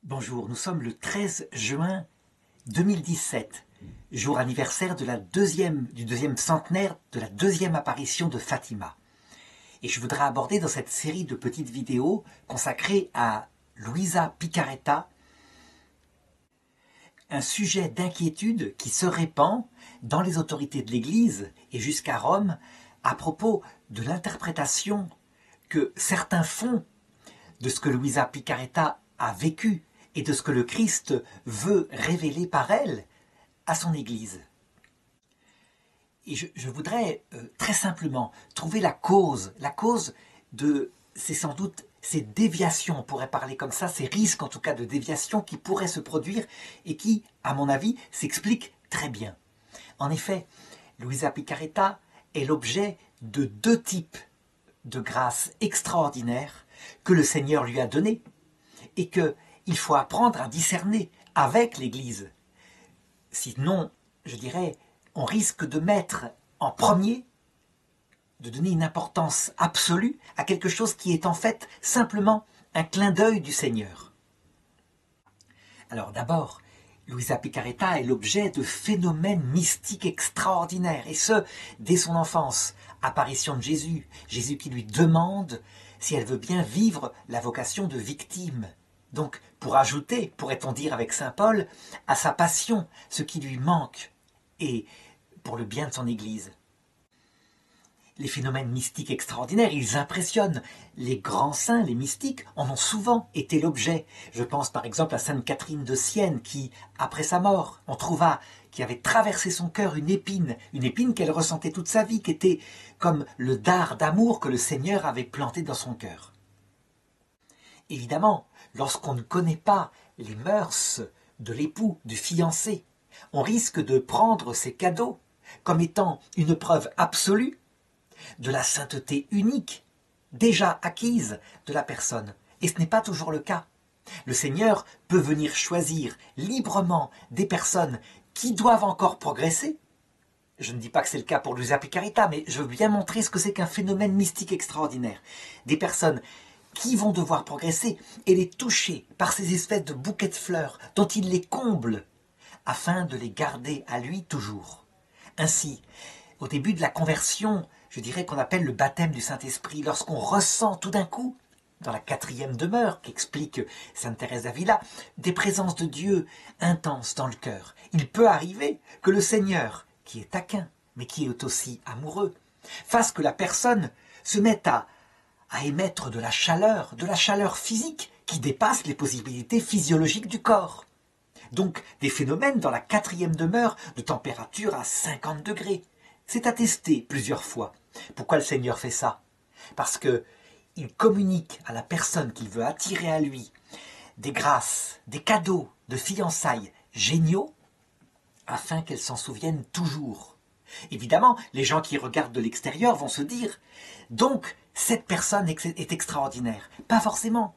Bonjour, nous sommes le 13 juin 2017, jour anniversaire du deuxième centenaire de la deuxième apparition de Fatima. Et je voudrais aborder dans cette série de petites vidéos consacrées à Luisa Picaretta un sujet d'inquiétude qui se répand dans les autorités de l'Église et jusqu'à Rome à propos de l'interprétation que certains font de ce que Luisa Picaretta a vécu et de ce que le Christ veut révéler par elle à son Église. Et je voudrais très simplement trouver la cause de, c'est sans doute ces déviations, on pourrait parler comme ça, ces risques en tout cas de déviation qui pourraient se produire et qui, à mon avis, s'expliquent très bien. En effet, Luisa Picaretta est l'objet de deux types de grâces extraordinaires que le Seigneur lui a données et qu'il faut apprendre à discerner avec l'Église. Sinon, je dirais, on risque de mettre en premier, de donner une importance absolue à quelque chose qui est en fait simplement un clin d'œil du Seigneur. Alors d'abord, Luisa Picaretta est l'objet de phénomènes mystiques extraordinaires, et ce, dès son enfance. Apparition de Jésus, Jésus qui lui demande si elle veut bien vivre la vocation de victime. Donc, pour ajouter, pourrait-on dire avec saint Paul, à sa passion, ce qui lui manque, et pour le bien de son Église. Les phénomènes mystiques extraordinaires, ils impressionnent. Les grands saints, les mystiques, en ont souvent été l'objet. Je pense par exemple à sainte Catherine de Sienne qui, après sa mort, on trouva qui avait traversé son cœur une épine qu'elle ressentait toute sa vie, qui était comme le dard d'amour que le Seigneur avait planté dans son cœur. Évidemment, lorsqu'on ne connaît pas les mœurs de l'époux, du fiancé, on risque de prendre ces cadeaux comme étant une preuve absolue de la sainteté unique, déjà acquise de la personne. Et ce n'est pas toujours le cas. Le Seigneur peut venir choisir librement des personnes qui doivent encore progresser. Je ne dis pas que c'est le cas pour Luisa Picaretta, mais je veux bien montrer ce que c'est qu'un phénomène mystique extraordinaire. Des personnes qui vont devoir progresser et les toucher par ces espèces de bouquets de fleurs dont il les comble afin de les garder à lui toujours. Ainsi, au début de la conversion, je dirais qu'on appelle le baptême du Saint-Esprit, lorsqu'on ressent tout d'un coup, dans la 4e demeure qu'explique sainte Thérèse d'Avila, des présences de Dieu intenses dans le cœur. Il peut arriver que le Seigneur, qui est taquin, mais qui est aussi amoureux, fasse que la personne se mette à émettre de la chaleur physique qui dépasse les possibilités physiologiques du corps. Donc des phénomènes dans la 4e demeure de température à 50 degrés. C'est attesté plusieurs fois. Pourquoi le Seigneur fait ça? Parce qu'il communique à la personne qu'il veut attirer à lui des grâces, des cadeaux de fiançailles géniaux afin qu'elle s'en souvienne toujours. Évidemment, les gens qui regardent de l'extérieur vont se dire « Donc, cette personne est extraordinaire ». Pas forcément.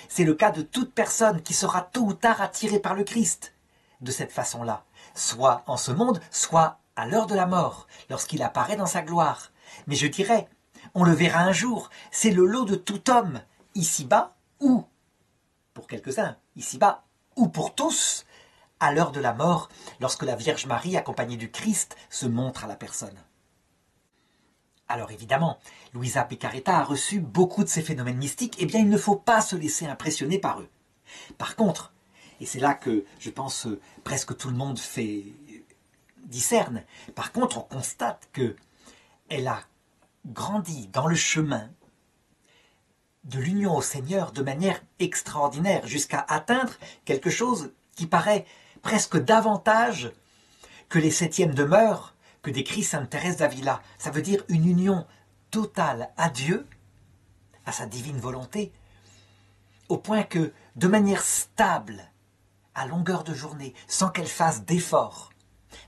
C'est le cas de toute personne qui sera tôt ou tard attirée par le Christ de cette façon-là, soit en ce monde, soit à l'heure de la mort, lorsqu'il apparaît dans sa gloire. Mais je dirais, on le verra un jour, c'est le lot de tout homme, ici-bas ou, pour quelques-uns, ici-bas ou pour tous, à l'heure de la mort, lorsque la Vierge Marie, accompagnée du Christ, se montre à la personne. Alors évidemment, Luisa Picaretta a reçu beaucoup de ces phénomènes mystiques, eh bien il ne faut pas se laisser impressionner par eux. Par contre, et c'est là que je pense presque tout le monde discerne, par contre on constate qu'elle a grandi dans le chemin de l'union au Seigneur de manière extraordinaire, jusqu'à atteindre quelque chose qui paraît presque davantage que les 7e demeures que décrit sainte Thérèse d'Avila. Ça veut dire une union totale à Dieu, à sa divine volonté, au point que, de manière stable, à longueur de journée, sans qu'elle fasse d'efforts,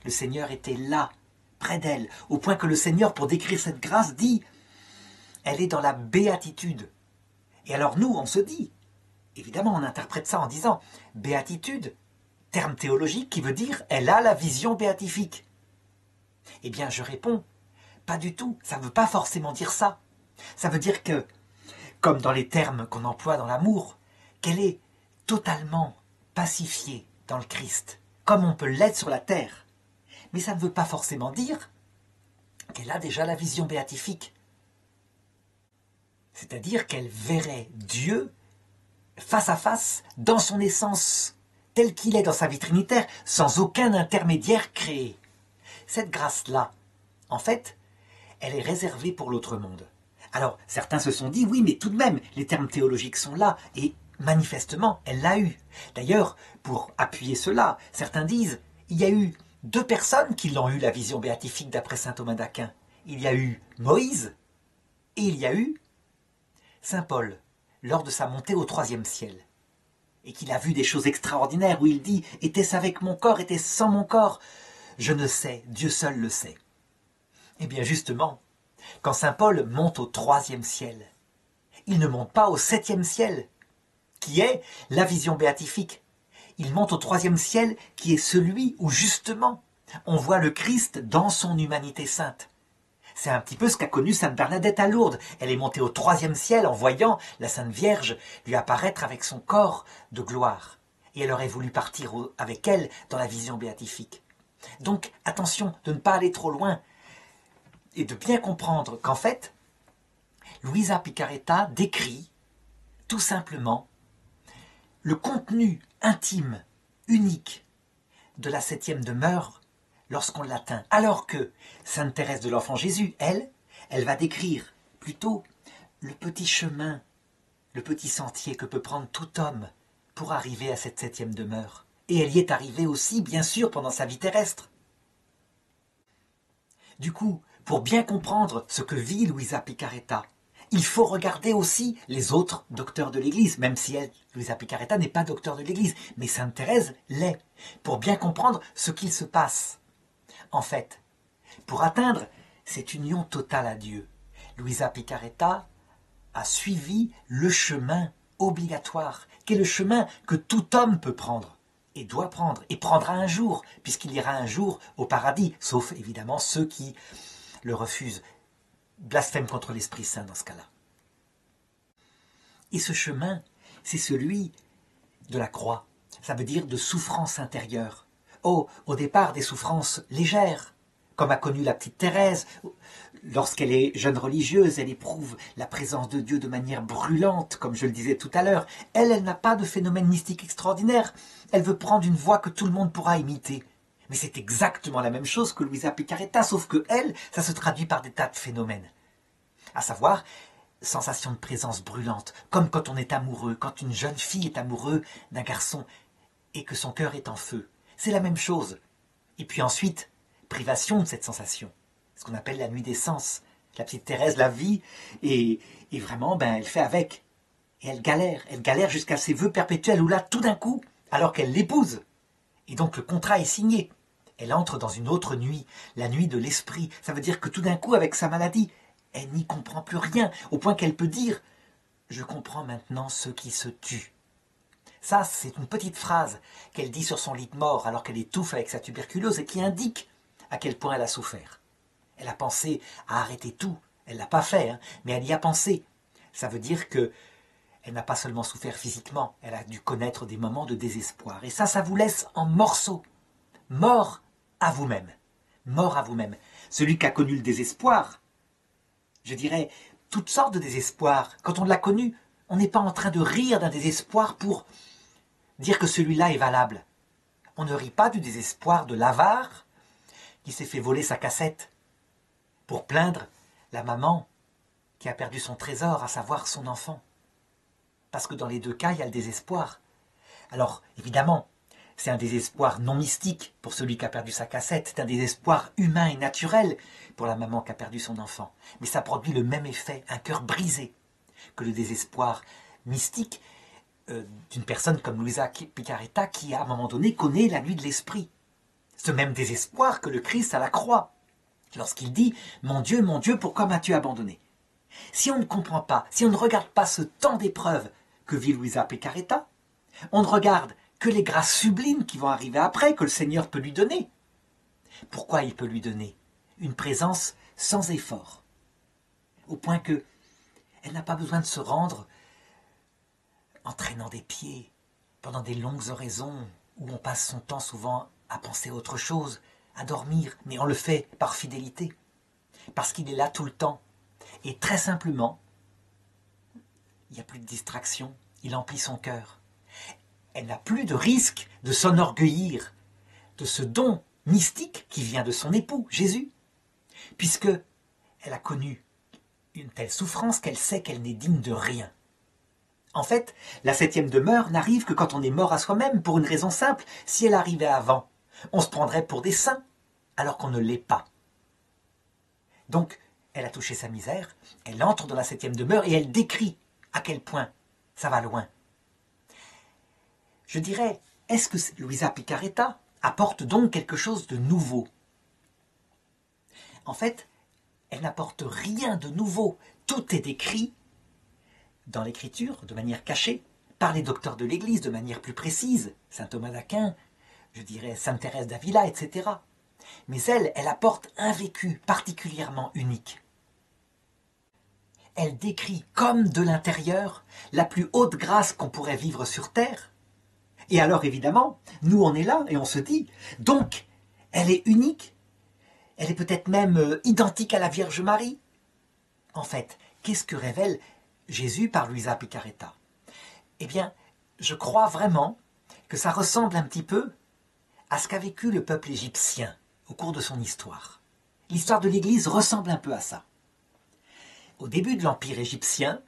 le Seigneur était là, près d'elle, au point que le Seigneur, pour décrire cette grâce, dit « Elle est dans la béatitude ». Et alors nous, on se dit, évidemment, on interprète ça en disant « béatitude », terme théologique qui veut dire « elle a la vision béatifique ». Eh bien, je réponds, pas du tout, ça ne veut pas forcément dire ça. Ça veut dire que, comme dans les termes qu'on emploie dans l'amour, qu'elle est totalement pacifiée dans le Christ, comme on peut l'être sur la terre. Mais ça ne veut pas forcément dire qu'elle a déjà la vision béatifique. C'est-à-dire qu'elle verrait Dieu face à face, dans son essence, tel qu'il est dans sa vie trinitaire, sans aucun intermédiaire créé. Cette grâce-là, en fait, elle est réservée pour l'autre monde. Alors, certains se sont dit, oui, mais tout de même, les termes théologiques sont là, et manifestement, elle l'a eu. D'ailleurs, pour appuyer cela, certains disent, il y a eu 2 personnes qui l'ont eu, la vision béatifique d'après saint Thomas d'Aquin. Il y a eu Moïse, et il y a eu saint Paul, lors de sa montée au 3e ciel. Et qu'il a vu des choses extraordinaires, où il dit, était-ce avec mon corps, était-ce sans mon corps? Je ne sais, Dieu seul le sait. Eh bien justement, quand saint Paul monte au 3e ciel, il ne monte pas au 7e ciel, qui est la vision béatifique. Il monte au 3e ciel, qui est celui où justement on voit le Christ dans son humanité sainte. C'est un petit peu ce qu'a connu sainte Bernadette à Lourdes. Elle est montée au 3e ciel en voyant la Sainte Vierge lui apparaître avec son corps de gloire. Et elle aurait voulu partir avec elle dans la vision béatifique. Donc attention de ne pas aller trop loin et de bien comprendre qu'en fait, Luisa Picaretta décrit tout simplement le contenu intime, unique de la 7e demeure lorsqu'on l'atteint. Alors que sainte Thérèse de l'Enfant Jésus, elle va décrire plutôt le petit chemin, le petit sentier que peut prendre tout homme pour arriver à cette 7e demeure. Et elle y est arrivée aussi, bien sûr, pendant sa vie terrestre. Du coup, pour bien comprendre ce que vit Luisa Picaretta, il faut regarder aussi les autres docteurs de l'Église, même si elle, Luisa Picaretta, n'est pas docteur de l'Église, mais sainte Thérèse l'est, pour bien comprendre ce qu'il se passe. En fait, pour atteindre cette union totale à Dieu, Luisa Picaretta a suivi le chemin obligatoire, qui est le chemin que tout homme peut prendre, et doit prendre, et prendra un jour, puisqu'il ira un jour au paradis, sauf évidemment ceux qui le refusent, blasphèment contre l'Esprit Saint dans ce cas-là. Et ce chemin, c'est celui de la croix, ça veut dire de souffrance intérieure. Oh, au départ des souffrances légères, comme a connu la petite Thérèse. Lorsqu'elle est jeune religieuse, elle éprouve la présence de Dieu de manière brûlante, comme je le disais tout à l'heure. Elle n'a pas de phénomène mystique extraordinaire. Elle veut prendre une voie que tout le monde pourra imiter. Mais c'est exactement la même chose que Luisa Picaretta, sauf que elle, ça se traduit par des tas de phénomènes. À savoir, sensation de présence brûlante, comme quand on est amoureux, quand une jeune fille est amoureuse d'un garçon et que son cœur est en feu. C'est la même chose. Et puis ensuite, privation de cette sensation, ce qu'on appelle la nuit des sens. La petite Thérèse la vit et vraiment, elle fait avec. Et elle galère jusqu'à ses vœux perpétuels où là, tout d'un coup, alors qu'elle l'épouse, et donc le contrat est signé, elle entre dans une autre nuit, la nuit de l'esprit. Ça veut dire que tout d'un coup, avec sa maladie, elle n'y comprend plus rien, au point qu'elle peut dire « Je comprends maintenant ceux qui se tuent ». Ça, c'est une petite phrase qu'elle dit sur son lit de mort alors qu'elle étouffe avec sa tuberculose et qui indique à quel point elle a souffert. Elle a pensé à arrêter tout. Elle ne l'a pas fait, mais elle y a pensé. Ça veut dire que elle n'a pas seulement souffert physiquement, elle a dû connaître des moments de désespoir. Et ça vous laisse en morceaux. Mort à vous-même. Mort à vous-même. Celui qui a connu le désespoir, je dirais, toutes sortes de désespoir. Quand on l'a connu, on n'est pas en train de rire d'un désespoir pour dire que celui-là est valable. On ne rit pas du désespoir de l'avare qui s'est fait voler sa cassette pour plaindre la maman qui a perdu son trésor, à savoir son enfant. Parce que dans les deux cas, il y a le désespoir. Alors, évidemment, c'est un désespoir non mystique pour celui qui a perdu sa cassette, c'est un désespoir humain et naturel pour la maman qui a perdu son enfant. Mais ça produit le même effet, un cœur brisé, que le désespoir mystique d'une personne comme Luisa Picaretta qui, à un moment donné, connaît la nuit de l'esprit. Ce même désespoir que le Christ à la croix, lorsqu'il dit « Mon Dieu, pourquoi m'as-tu abandonné ?» Si on ne comprend pas, si on ne regarde pas ce temps d'épreuve que vit Luisa Picaretta, on ne regarde que les grâces sublimes qui vont arriver après, que le Seigneur peut lui donner. Pourquoi il peut lui donner? Une présence sans effort. Au point que elle n'a pas besoin de se rendre en traînant des pieds pendant des longues oraisons où on passe son temps souvent à penser à autre chose, à dormir, mais on le fait par fidélité, parce qu'il est là tout le temps. Et très simplement, il n'y a plus de distraction, il emplit son cœur. Elle n'a plus de risque de s'enorgueillir de ce don mystique qui vient de son époux, Jésus, puisque elle a connu une telle souffrance qu'elle sait qu'elle n'est digne de rien. En fait, la 7e demeure n'arrive que quand on est mort à soi-même, pour une raison simple. Si elle arrivait avant, on se prendrait pour des saints, alors qu'on ne l'est pas. Donc, elle a touché sa misère, elle entre dans la 7e demeure et elle décrit à quel point ça va loin. Je dirais, est-ce que Luisa Picaretta apporte donc quelque chose de nouveau? En fait, elle n'apporte rien de nouveau. Tout est décrit dans l'écriture, de manière cachée, par les docteurs de l'Église, de manière plus précise, saint Thomas d'Aquin, je dirais sainte Thérèse d'Avila, etc. Mais elle apporte un vécu particulièrement unique. Elle décrit comme de l'intérieur la plus haute grâce qu'on pourrait vivre sur terre. Et alors évidemment, nous on est là et on se dit, donc elle est unique, elle est peut-être même identique à la Vierge Marie. En fait, qu'est-ce que révèle Jésus par Luisa Picaretta? Eh bien, je crois vraiment que ça ressemble un petit peu à ce qu'a vécu le peuple égyptien au cours de son histoire. L'histoire de l'Église ressemble un peu à ça. Au début de l'Empire égyptien,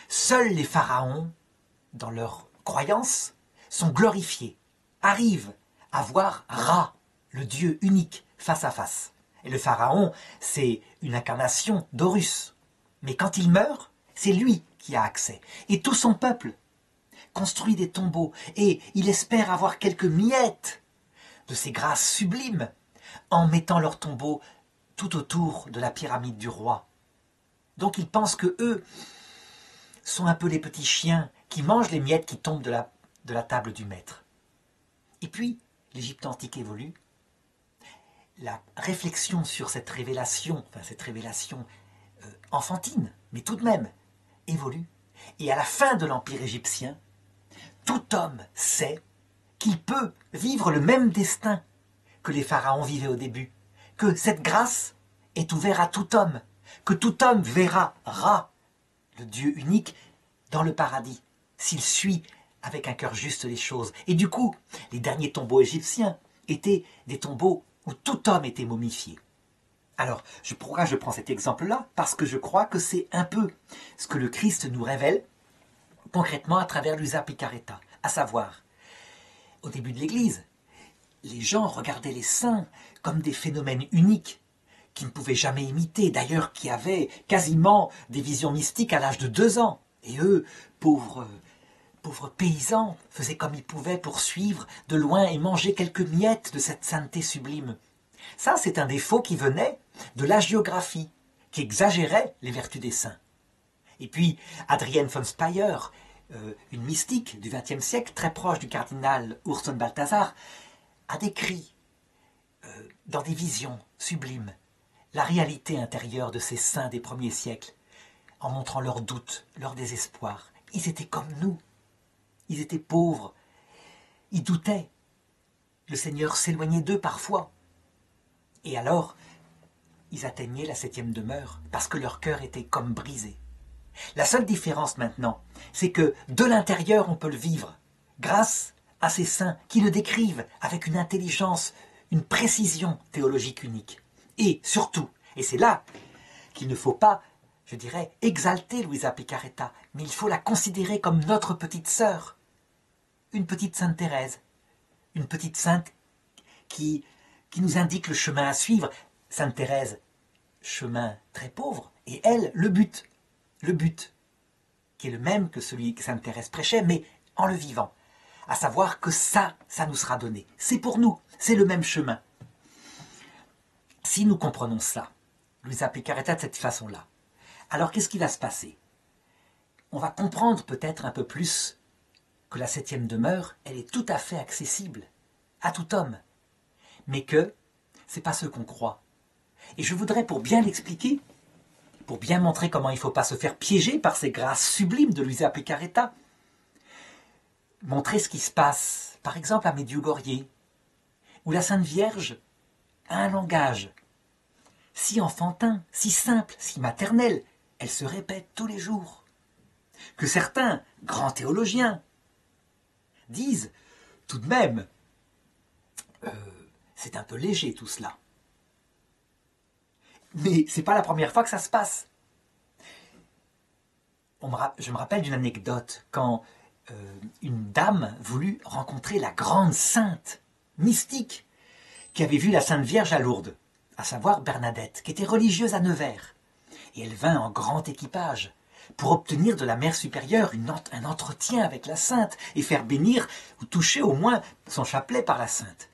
seuls les pharaons, dans leur croyance, sont glorifiés, arrivent à voir Ra, le Dieu unique, face à face. Et le pharaon, c'est une incarnation d'Horus. Mais quand il meurt, c'est lui qui a accès. Et tout son peuple construit des tombeaux et il espère avoir quelques miettes de ces grâces sublimes en mettant leurs tombeaux tout autour de la pyramide du roi. Donc ils pensent que eux sont un peu les petits chiens qui mangent les miettes qui tombent de la table du maître. Et puis, l'Égypte antique évolue. La réflexion sur cette révélation enfantine, mais tout de même, évolue. Et à la fin de l'Empire égyptien, tout homme sait qu'il peut vivre le même destin que les pharaons vivaient au début, que cette grâce est ouverte à tout homme, que tout homme verra Ra, le Dieu unique, dans le paradis, s'il suit avec un cœur juste les choses. Et du coup, les derniers tombeaux égyptiens étaient des tombeaux où tout homme était momifié. Alors, pourquoi je prends cet exemple-là? Parce que je crois que c'est un peu ce que le Christ nous révèle concrètement à travers Luisa Picaretta, à savoir, au début de l'Église, les gens regardaient les saints comme des phénomènes uniques qui ne pouvaient jamais imiter, d'ailleurs qui avaient quasiment des visions mystiques à l'âge de 2 ans. Et eux, pauvres paysans, faisaient comme ils pouvaient pour suivre de loin et manger quelques miettes de cette sainteté sublime. Ça, c'est un défaut qui venait de l'hagiographie, qui exagérait les vertus des saints. Et puis, Adrienne von Speyer, une mystique du XXe siècle, très proche du cardinal Urson Balthasar, a décrit, dans des visions sublimes, la réalité intérieure de ces saints des premiers siècles, en montrant leurs doutes, leur désespoir. Ils étaient comme nous. Ils étaient pauvres. Ils doutaient. Le Seigneur s'éloignait d'eux parfois. Et alors, ils atteignaient la 7e demeure, parce que leur cœur était comme brisé. La seule différence maintenant, c'est que de l'intérieur, on peut le vivre, grâce à ces saints qui le décrivent avec une intelligence, une précision théologique unique. Et surtout, et c'est là qu'il ne faut pas, je dirais, exalter Luisa Picaretta, mais il faut la considérer comme notre petite sœur, une petite sainte Thérèse, une petite sainte qui nous indique le chemin à suivre. Sainte Thérèse, chemin très pauvre, et elle, le but, qui est le même que celui que sainte Thérèse prêchait, mais en le vivant, à savoir que ça nous sera donné. C'est pour nous, c'est le même chemin. Si nous comprenons ça, Luisa Picaretta de cette façon-là, alors qu'est-ce qui va se passer? On va comprendre peut-être un peu plus que la 7e demeure, elle est tout à fait accessible à tout homme, mais que c'est pas ce qu'on croit. Et je voudrais, pour bien l'expliquer, pour bien montrer comment il ne faut pas se faire piéger par ces grâces sublimes de Luisa Picaretta, montrer ce qui se passe, par exemple à Medjugorje, où la Sainte Vierge a un langage si enfantin, si simple, si maternel, elle se répète tous les jours, que certains grands théologiens disent tout de même, c'est un peu léger tout cela. Mais c'est pas la première fois que ça se passe. Je me rappelle d'une anecdote quand une dame voulut rencontrer la grande sainte mystique qui avait vu la Sainte Vierge à Lourdes, à savoir Bernadette, qui était religieuse à Nevers. Et elle vint en grand équipage pour obtenir de la Mère supérieure un entretien avec la sainte et faire bénir ou toucher au moins son chapelet par la sainte.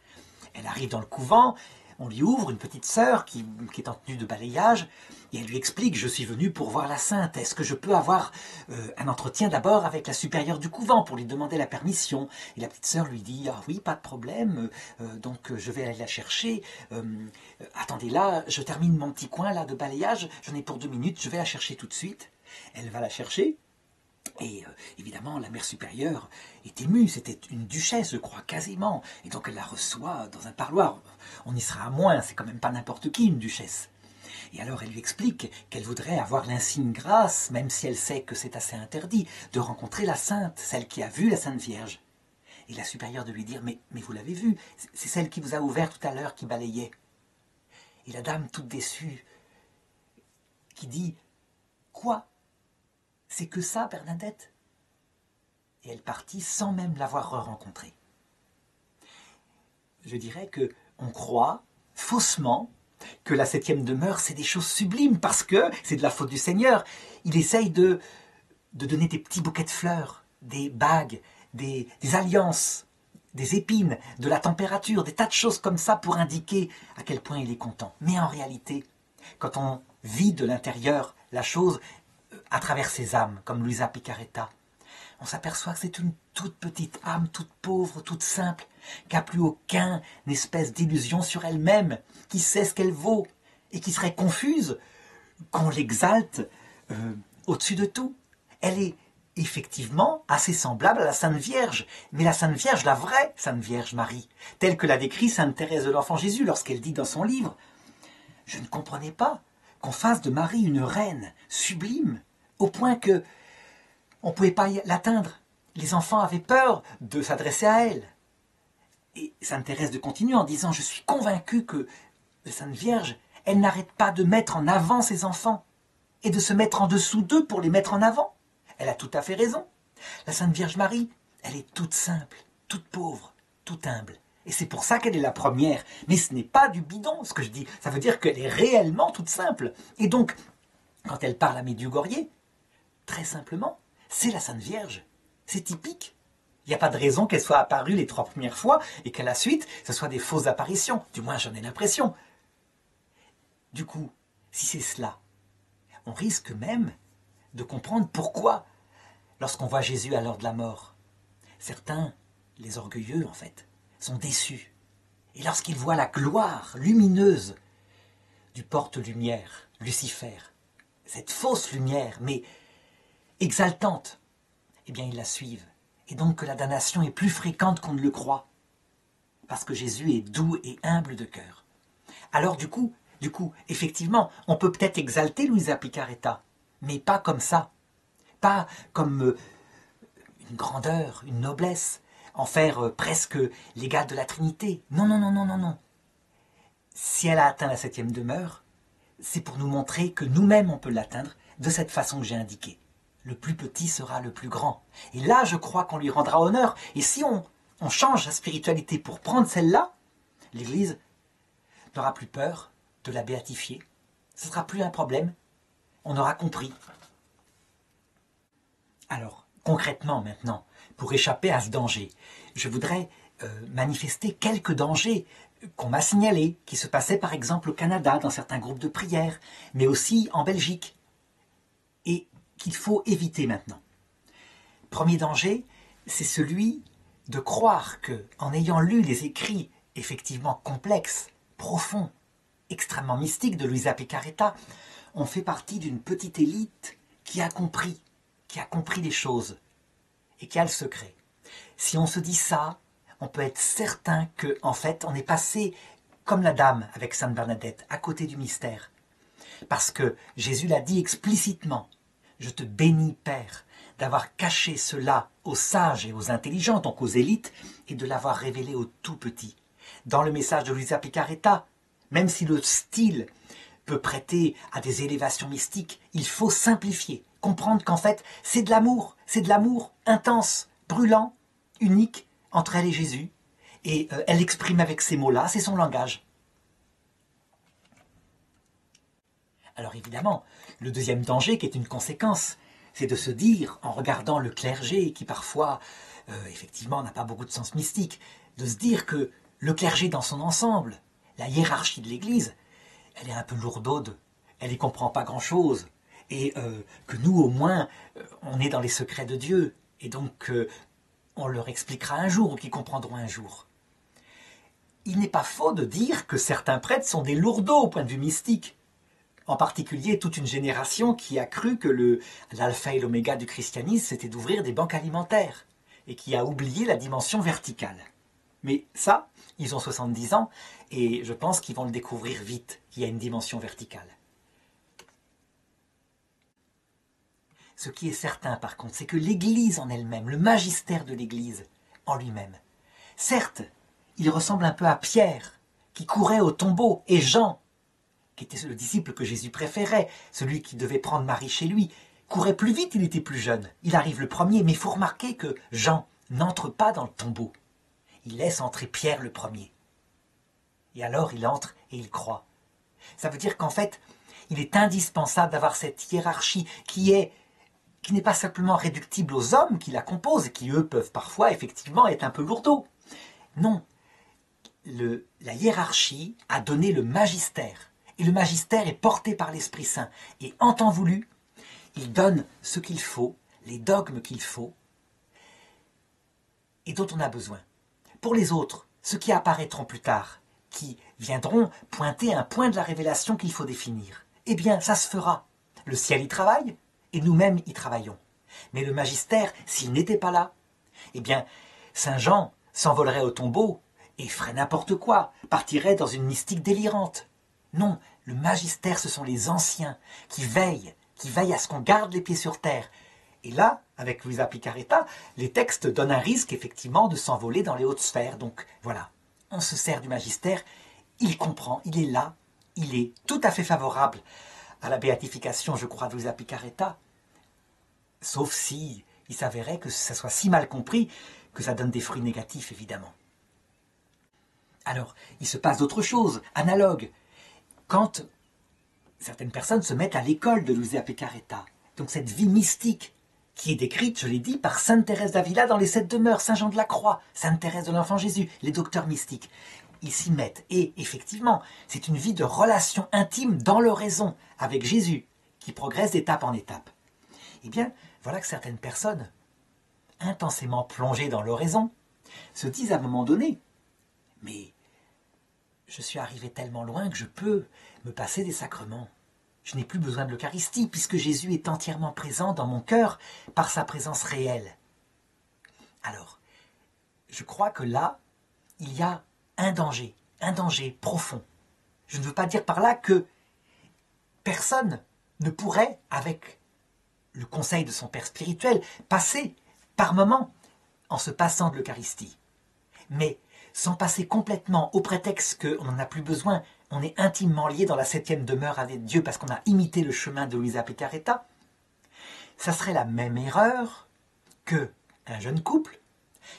Elle arrive dans le couvent, on lui ouvre, une petite sœur qui est en tenue de balayage, et elle lui explique « Je suis venue pour voir la sainte, est-ce que je peux avoir un entretien d'abord avec la supérieure du couvent pour lui demander la permission ?» Et la petite sœur lui dit « Ah oui, pas de problème, donc je vais aller la chercher. Attendez là, je termine mon petit coin là de balayage, j'en ai pour 2 minutes, je vais la chercher tout de suite. » Elle va la chercher. Et évidemment, la mère supérieure est émue, c'était une duchesse, je crois, quasiment. Et donc elle la reçoit dans un parloir. On y sera à moins, c'est quand même pas n'importe qui, une duchesse. Et alors elle lui explique qu'elle voudrait avoir l'insigne grâce, même si elle sait que c'est assez interdit, de rencontrer la sainte, celle qui a vu la Sainte Vierge. Et la supérieure de lui dire, mais vous l'avez vue, c'est celle qui vous a ouvert tout à l'heure, qui balayait. Et la dame, toute déçue, qui dit, quoi ? C'est que ça, Bernadette ? Et elle partit sans même l'avoir re-rencontrée. Je dirais qu'on croit faussement que la 7e demeure, c'est des choses sublimes, parce que c'est de la faute du Seigneur. Il essaye de donner des petits bouquets de fleurs, des bagues, des alliances, des épines, de la température, des tas de choses comme ça pour indiquer à quel point il est content. Mais en réalité, quand on vit de l'intérieur la chose à travers ses âmes, comme Luisa Picaretta, on s'aperçoit que c'est une toute petite âme, toute pauvre, toute simple, qui n'a plus aucune espèce d'illusion sur elle-même, qui sait ce qu'elle vaut, et qui serait confuse qu'on l'exalte au-dessus de tout. Elle est effectivement assez semblable à la Sainte Vierge, mais la Sainte Vierge, la vraie Sainte Vierge Marie, telle que l'a décrit Sainte Thérèse de l'Enfant Jésus lorsqu'elle dit dans son livre « Je ne comprenais pas qu'on fasse de Marie une reine sublime, au point que on ne pouvait pas l'atteindre. Les enfants avaient peur de s'adresser à elle. » Et Sainte Thérèse de continuer en disant « Je suis convaincue que la Sainte Vierge, elle n'arrête pas de mettre en avant ses enfants et de se mettre en dessous d'eux pour les mettre en avant. » Elle a tout à fait raison. La Sainte Vierge Marie, elle est toute simple, toute pauvre, toute humble. Et c'est pour ça qu'elle est la première. Mais ce n'est pas du bidon, ce que je dis. Ça veut dire qu'elle est réellement toute simple. Et donc, quand elle parle à Medjugorje, très simplement, c'est la Sainte Vierge. C'est typique. Il n'y a pas de raison qu'elle soit apparue les 3 premières fois et qu'à la suite, ce soit des fausses apparitions. Du moins, j'en ai l'impression. Du coup, si c'est cela, on risque même de comprendre pourquoi, lorsqu'on voit Jésus à l'heure de la mort, certains, les orgueilleux en fait, sont déçus. Et lorsqu'ils voient la gloire lumineuse du porte-lumière, Lucifer, cette fausse lumière, mais exaltante, eh bien ils la suivent. Et donc que la damnation est plus fréquente qu'on ne le croit, parce que Jésus est doux et humble de cœur. Alors du coup, effectivement, on peut peut-être exalter Luisa Picaretta, mais pas comme ça, pas comme une grandeur, une noblesse, en faire presque l'égal de la Trinité. Non, non, non, non, non, non. Si elle a atteint la 7e demeure, c'est pour nous montrer que nous-mêmes on peut l'atteindre de cette façon que j'ai indiquée. Le plus petit sera le plus grand. Et là, je crois qu'on lui rendra honneur. Et si on change la spiritualité pour prendre celle-là, l'Église n'aura plus peur de la béatifier. Ce ne sera plus un problème. On aura compris. Alors, concrètement maintenant, pour échapper à ce danger, je voudrais manifester quelques dangers qu'on m'a signalés, qui se passaient par exemple au Canada, dans certains groupes de prière, mais aussi en Belgique, et qu'il faut éviter maintenant. Premier danger, c'est celui de croire que, en ayant lu les écrits effectivement complexes, profonds, extrêmement mystiques de Luisa Picaretta, on fait partie d'une petite élite qui a compris les choses et qui a le secret. Si on se dit ça, on peut être certain que, en fait, on est passé, comme la dame avec Sainte Bernadette, à côté du mystère. Parce que Jésus l'a dit explicitement. Je te bénis, Père, d'avoir caché cela aux sages et aux intelligents, donc aux élites, et de l'avoir révélé aux tout petits. Dans le message de Luisa Picaretta, même si le style peut prêter à des élévations mystiques, il faut simplifier, comprendre qu'en fait, c'est de l'amour intense, brûlant, unique entre elle et Jésus, et elle l'exprime avec ces mots-là, c'est son langage. Alors évidemment, le deuxième danger, qui est une conséquence, c'est de se dire, en regardant le clergé, qui parfois, effectivement, n'a pas beaucoup de sens mystique, de se dire que le clergé dans son ensemble, la hiérarchie de l'Église, elle est un peu lourdaude, elle n'y comprend pas grand-chose, et que nous, au moins, on est dans les secrets de Dieu, et donc on leur expliquera un jour, ou qu'ils comprendront un jour. Il n'est pas faux de dire que certains prêtres sont des lourdeaux au point de vue mystique. En particulier, toute une génération qui a cru que l'alpha et l'oméga du christianisme, c'était d'ouvrir des banques alimentaires, et qui a oublié la dimension verticale. Mais ça, ils ont 70 ans, et je pense qu'ils vont le découvrir vite, qu'il y a une dimension verticale. Ce qui est certain, par contre, c'est que l'Église en elle-même, le magistère de l'Église en lui-même, certes, il ressemble un peu à Pierre, qui courait au tombeau, et Jean, qui était le disciple que Jésus préférait, celui qui devait prendre Marie chez lui, courait plus vite, il était plus jeune. Il arrive le premier, mais il faut remarquer que Jean n'entre pas dans le tombeau. Il laisse entrer Pierre le premier. Et alors il entre et il croit. Ça veut dire qu'en fait, il est indispensable d'avoir cette hiérarchie qui n'est pas simplement réductible aux hommes qui la composent, et qui eux peuvent parfois effectivement être un peu lourdeaux. Non, la hiérarchie a donné le magistère. Et le magistère est porté par l'Esprit Saint. Et en temps voulu, il donne ce qu'il faut, les dogmes qu'il faut, et dont on a besoin. Pour les autres, ceux qui apparaîtront plus tard, qui viendront pointer un point de la révélation qu'il faut définir, eh bien, ça se fera. Le ciel y travaille, et nous-mêmes y travaillons. Mais le magistère, s'il n'était pas là, eh bien, Saint Jean s'envolerait au tombeau et ferait n'importe quoi, partirait dans une mystique délirante. Non, le magistère, ce sont les anciens qui veillent à ce qu'on garde les pieds sur terre. Et là, avec Luisa Picaretta, les textes donnent un risque, effectivement, de s'envoler dans les hautes sphères. Donc, voilà, on se sert du magistère, il comprend, il est là, il est tout à fait favorable à la béatification, je crois, de Luisa Picaretta, sauf si il s'avérait que ça soit si mal compris que ça donne des fruits négatifs, évidemment. Alors, il se passe d'autres choses, analogues. Quand certaines personnes se mettent à l'école de Luisa Picaretta, donc cette vie mystique qui est décrite, je l'ai dit, par Sainte Thérèse d'Avila dans les 7 demeures, Saint Jean de la Croix, Sainte Thérèse de l'Enfant Jésus, les docteurs mystiques, ils s'y mettent. Et effectivement, c'est une vie de relation intime dans l'oraison avec Jésus qui progresse d'étape en étape. Eh bien, voilà que certaines personnes, intensément plongées dans l'oraison, se disent à un moment donné, mais je suis arrivé tellement loin que je peux me passer des sacrements. Je n'ai plus besoin de l'Eucharistie puisque Jésus est entièrement présent dans mon cœur par sa présence réelle. Alors, je crois que là, il y a un danger profond. Je ne veux pas dire par là que personne ne pourrait, avec le conseil de son père spirituel, passer par moments en se passant de l'Eucharistie. Mais sans passer complètement au prétexte qu'on n'en a plus besoin, on est intimement lié dans la 7e demeure avec Dieu parce qu'on a imité le chemin de Luisa Picaretta, ça serait la même erreur que un jeune couple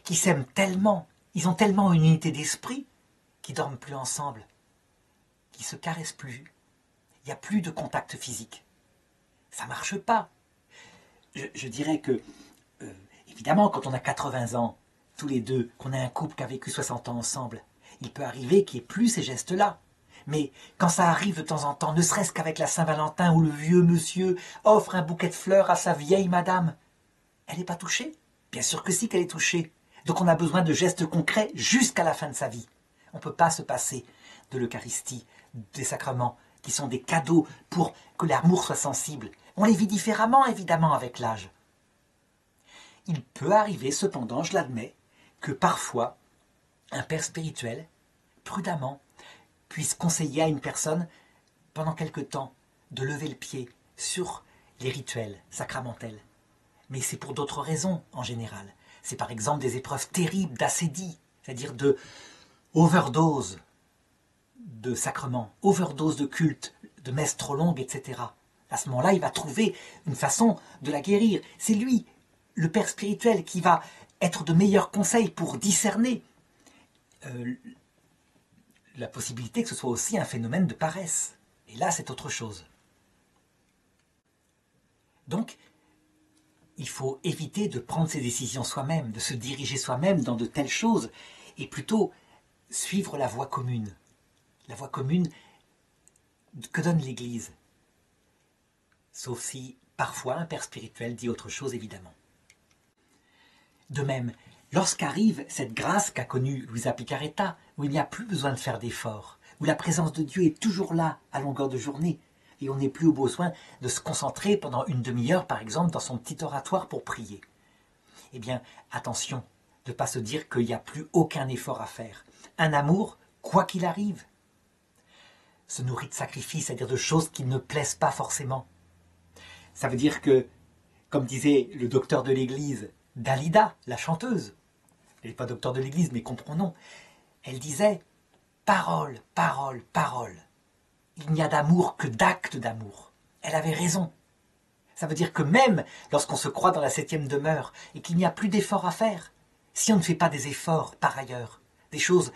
qui s'aiment tellement, ils ont tellement une unité d'esprit qu'ils ne dorment plus ensemble, qu'ils ne se caressent plus, il n'y a plus de contact physique. Ça ne marche pas. Je dirais que, évidemment, quand on a 80 ans, tous les deux, qu'on a un couple qui a vécu 60 ans ensemble, il peut arriver qu'il n'y ait plus ces gestes-là. Mais quand ça arrive de temps en temps, ne serait-ce qu'avec la Saint-Valentin où le vieux monsieur offre un bouquet de fleurs à sa vieille madame, elle n'est pas touchée? Bien sûr que si qu'elle est touchée. Donc on a besoin de gestes concrets jusqu'à la fin de sa vie. On ne peut pas se passer de l'Eucharistie, des sacrements, qui sont des cadeaux pour que l'amour soit sensible. On les vit différemment, évidemment, avec l'âge. il peut arriver cependant, je l'admets, que parfois un père spirituel, prudemment, puisse conseiller à une personne, pendant quelque temps, de lever le pied sur les rituels sacramentels. Mais c'est pour d'autres raisons, en général. C'est par exemple des épreuves terribles d'acédie, c'est-à-dire de overdose de sacrements, overdose de culte, de messes trop longues, etc. À ce moment-là, il va trouver une façon de la guérir. C'est lui, le père spirituel, qui va être de meilleurs conseils pour discerner la possibilité que ce soit aussi un phénomène de paresse. Et là, c'est autre chose. Donc, il faut éviter de prendre ses décisions soi-même, de se diriger soi-même dans de telles choses, et plutôt suivre la voie commune. La voie commune que donne l'Église. Sauf si, parfois, un père spirituel dit autre chose, évidemment. De même, lorsqu'arrive cette grâce qu'a connue Luisa Picaretta, où il n'y a plus besoin de faire d'efforts, où la présence de Dieu est toujours là, à longueur de journée, et on n'est plus au besoin de se concentrer pendant une demi-heure, par exemple, dans son petit oratoire pour prier. Eh bien, attention, de ne pas se dire qu'il n'y a plus aucun effort à faire. Un amour, quoi qu'il arrive, se nourrit de sacrifices, c'est-à-dire de choses qui ne plaisent pas forcément. Ça veut dire que, comme disait le docteur de l'Église, Dalida, la chanteuse, elle n'est pas docteur de l'Église, mais comprenons, elle disait « parole, parole, parole ». Il n'y a d'amour que d'actes d'amour. Elle avait raison. Ça veut dire que même lorsqu'on se croit dans la 7e demeure et qu'il n'y a plus d'efforts à faire, si on ne fait pas des efforts par ailleurs, des choses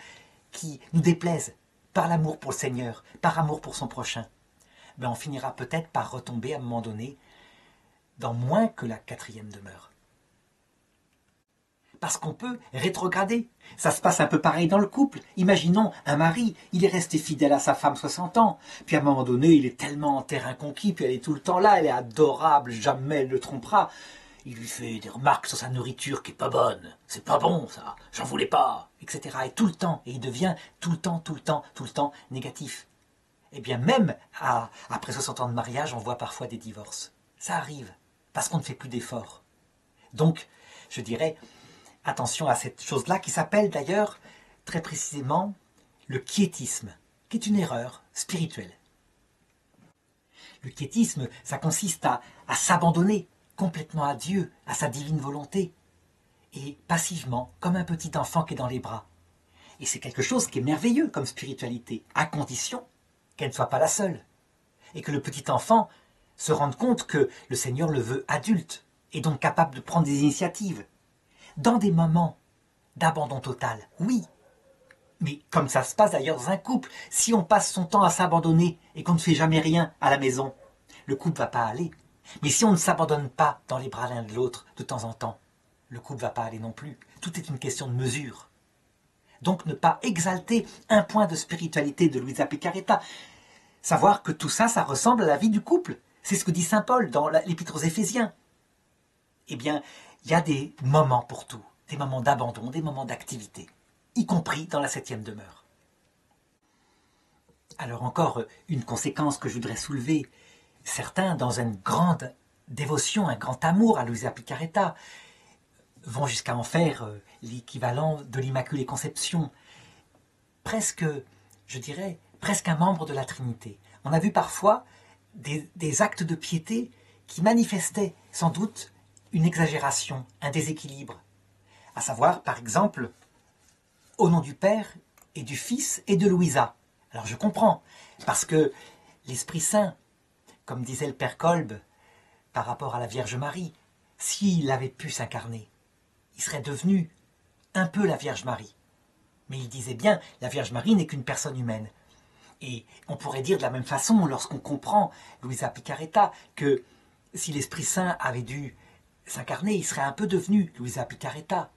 qui nous déplaisent, par l'amour pour le Seigneur, par amour pour son prochain, ben on finira peut-être par retomber à un moment donné dans moins que la 4e demeure. Parce qu'on peut rétrograder. Ça se passe un peu pareil dans le couple. Imaginons un mari, il est resté fidèle à sa femme 60 ans, puis à un moment donné, il est tellement en terrain conquis, puis elle est tout le temps là, elle est adorable, jamais elle le trompera. Il lui fait des remarques sur sa nourriture qui est pas bonne. C'est pas bon ça, j'en voulais pas, etc. Et tout le temps, et il devient tout le temps négatif. Eh bien même après 60 ans de mariage, on voit parfois des divorces. Ça arrive, parce qu'on ne fait plus d'efforts. Donc, je dirais, attention à cette chose-là qui s'appelle d'ailleurs très précisément le quiétisme, qui est une erreur spirituelle. Le quiétisme, ça consiste à s'abandonner complètement à Dieu, à sa divine volonté, et passivement, comme un petit enfant qui est dans les bras. Et c'est quelque chose qui est merveilleux comme spiritualité, à condition qu'elle ne soit pas la seule, et que le petit enfant se rende compte que le Seigneur le veut adulte, et donc capable de prendre des initiatives, dans des moments d'abandon total, oui. Mais comme ça se passe d'ailleurs dans un couple, si on passe son temps à s'abandonner et qu'on ne fait jamais rien à la maison, le couple ne va pas aller. Mais si on ne s'abandonne pas dans les bras l'un de l'autre de temps en temps, le couple ne va pas aller non plus. Tout est une question de mesure. Donc ne pas exalter un point de spiritualité de Luisa Picaretta. Savoir que tout ça, ça ressemble à la vie du couple. C'est ce que dit saint Paul dans l'Épître aux Éphésiens. Eh bien, il y a des moments pour tout, des moments d'abandon, des moments d'activité, y compris dans la 7e demeure. Alors encore une conséquence que je voudrais soulever. Certains, dans une grande dévotion, un grand amour à Luisa Picaretta, vont jusqu'à en faire l'équivalent de l'Immaculée Conception. Presque, je dirais, presque un membre de la Trinité. On a vu parfois des actes de piété qui manifestaient sans doute une exagération, un déséquilibre. À savoir, par exemple, au nom du Père et du Fils et de Louisa. Alors je comprends, parce que l'Esprit Saint, comme disait le Père Kolb, par rapport à la Vierge Marie, s'il avait pu s'incarner, il serait devenu un peu la Vierge Marie. Mais il disait bien, la Vierge Marie n'est qu'une personne humaine. Et on pourrait dire de la même façon, lorsqu'on comprend Luisa Picaretta, que si l'Esprit Saint avait dû s'incarner, il serait un peu devenu Luisa Picaretta,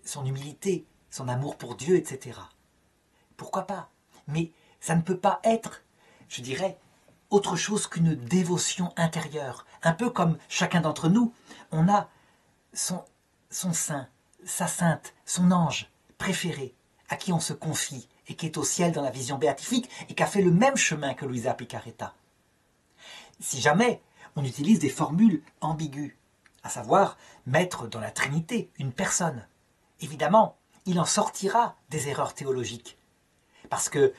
son humilité, son amour pour Dieu, etc. Pourquoi pas? Mais ça ne peut pas être, je dirais, autre chose qu'une dévotion intérieure. Un peu comme chacun d'entre nous, on a son saint, sa sainte, son ange préféré, à qui on se confie, et qui est au ciel dans la vision béatifique, et qui a fait le même chemin que Luisa Picaretta. Si jamais on utilise des formules ambiguës, à savoir mettre dans la Trinité une personne. Évidemment, il en sortira des erreurs théologiques. Parce que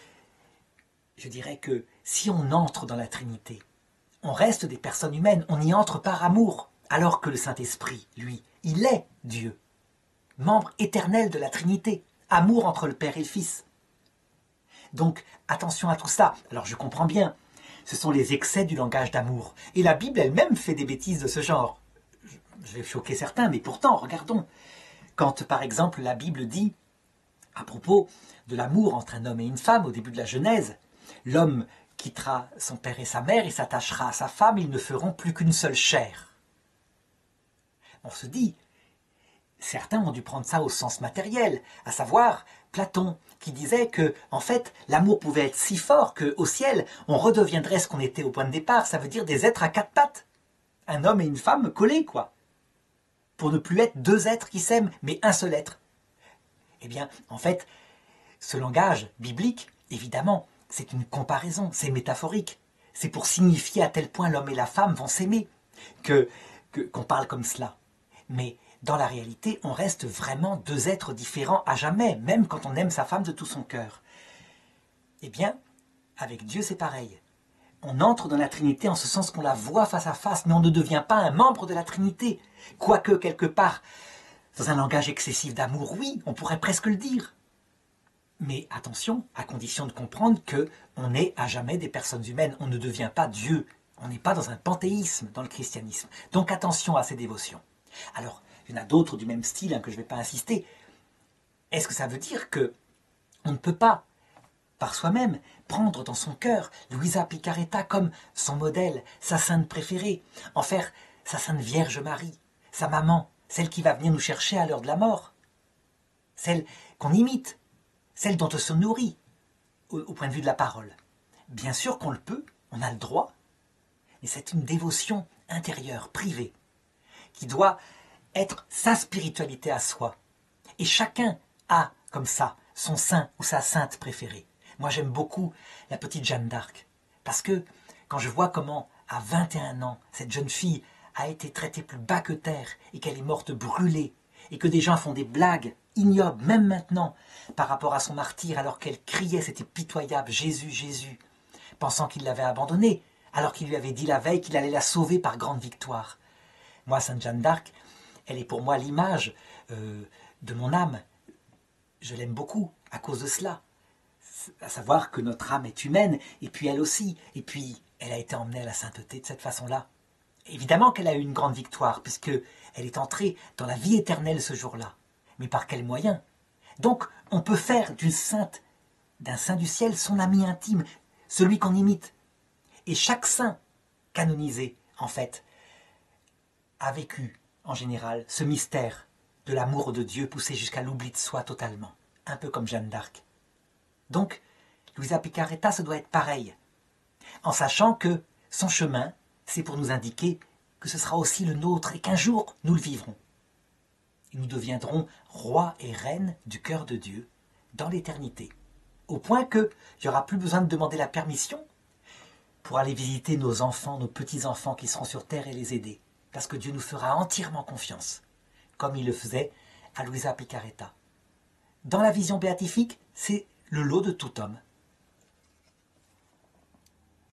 je dirais que si on entre dans la Trinité, on reste des personnes humaines, on y entre par amour, alors que le Saint-Esprit, lui, il est Dieu, membre éternel de la Trinité, amour entre le Père et le Fils. Donc, attention à tout ça. Alors, je comprends bien, ce sont les excès du langage d'amour. Et la Bible elle-même fait des bêtises de ce genre. Je vais choquer certains, mais pourtant, regardons. Quand, par exemple, la Bible dit, à propos de l'amour entre un homme et une femme, au début de la Genèse, l'homme quittera son père et sa mère et s'attachera à sa femme, ils ne feront plus qu'une seule chair. On se dit, certains ont dû prendre ça au sens matériel, à savoir Platon, qui disait que, en fait, l'amour pouvait être si fort qu'au ciel, on redeviendrait ce qu'on était au point de départ, ça veut dire des êtres à quatre pattes. Un homme et une femme collés, quoi. Pour ne plus être deux êtres qui s'aiment, mais un seul être. Eh bien, en fait, ce langage biblique, évidemment, c'est une comparaison, c'est métaphorique. C'est pour signifier à tel point l'homme et la femme vont s'aimer qu'on parle comme cela. Mais dans la réalité, on reste vraiment deux êtres différents à jamais, même quand on aime sa femme de tout son cœur. Eh bien, avec Dieu, c'est pareil. On entre dans la Trinité en ce sens qu'on la voit face à face, mais on ne devient pas un membre de la Trinité. Quoique, quelque part, dans un langage excessif d'amour, oui, on pourrait presque le dire. Mais attention, à condition de comprendre qu'on est à jamais des personnes humaines, on ne devient pas Dieu, on n'est pas dans un panthéisme dans le christianisme. Donc attention à ces dévotions. Alors, il y en a d'autres du même style que je ne vais pas insister. Est-ce que ça veut dire qu'on ne peut pas, par soi-même, prendre dans son cœur Luisa Picaretta comme son modèle, sa sainte préférée, en faire sa sainte Vierge Marie, sa maman, celle qui va venir nous chercher à l'heure de la mort, celle qu'on imite, celle dont on se nourrit au point de vue de la parole. Bien sûr qu'on le peut, on a le droit, mais c'est une dévotion intérieure, privée, qui doit être sa spiritualité à soi. Et chacun a, comme ça, son saint ou sa sainte préférée. Moi, j'aime beaucoup la petite Jeanne d'Arc, parce que quand je vois comment, à 21 ans, cette jeune fille a été traitée plus bas que terre et qu'elle est morte brûlée, et que des gens font des blagues ignobles, même maintenant, par rapport à son martyre, alors qu'elle criait, c'était pitoyable, Jésus, Jésus, pensant qu'il l'avait abandonnée, alors qu'il lui avait dit la veille qu'il allait la sauver par grande victoire. Moi, Sainte Jeanne d'Arc, elle est pour moi l'image de mon âme. Je l'aime beaucoup à cause de cela. À savoir que notre âme est humaine, et puis elle aussi, et puis elle a été emmenée à la sainteté de cette façon-là. Évidemment qu'elle a eu une grande victoire, puisqu'elle est entrée dans la vie éternelle ce jour-là. Mais par quels moyens? Donc, on peut faire d'un saint du ciel, son ami intime, celui qu'on imite. Et chaque saint canonisé, en fait, a vécu, en général, ce mystère de l'amour de Dieu poussé jusqu'à l'oubli de soi totalement, un peu comme Jeanne d'Arc. Donc, Luisa Picaretta, ça doit être pareil, en sachant que son chemin, c'est pour nous indiquer que ce sera aussi le nôtre et qu'un jour, nous le vivrons. Et nous deviendrons rois et reines du cœur de Dieu dans l'éternité, au point qu'il n'y aura plus besoin de demander la permission pour aller visiter nos enfants, nos petits-enfants qui seront sur terre et les aider, parce que Dieu nous fera entièrement confiance, comme il le faisait à Luisa Picaretta. Dans la vision béatifique, c'est le lot de tout homme.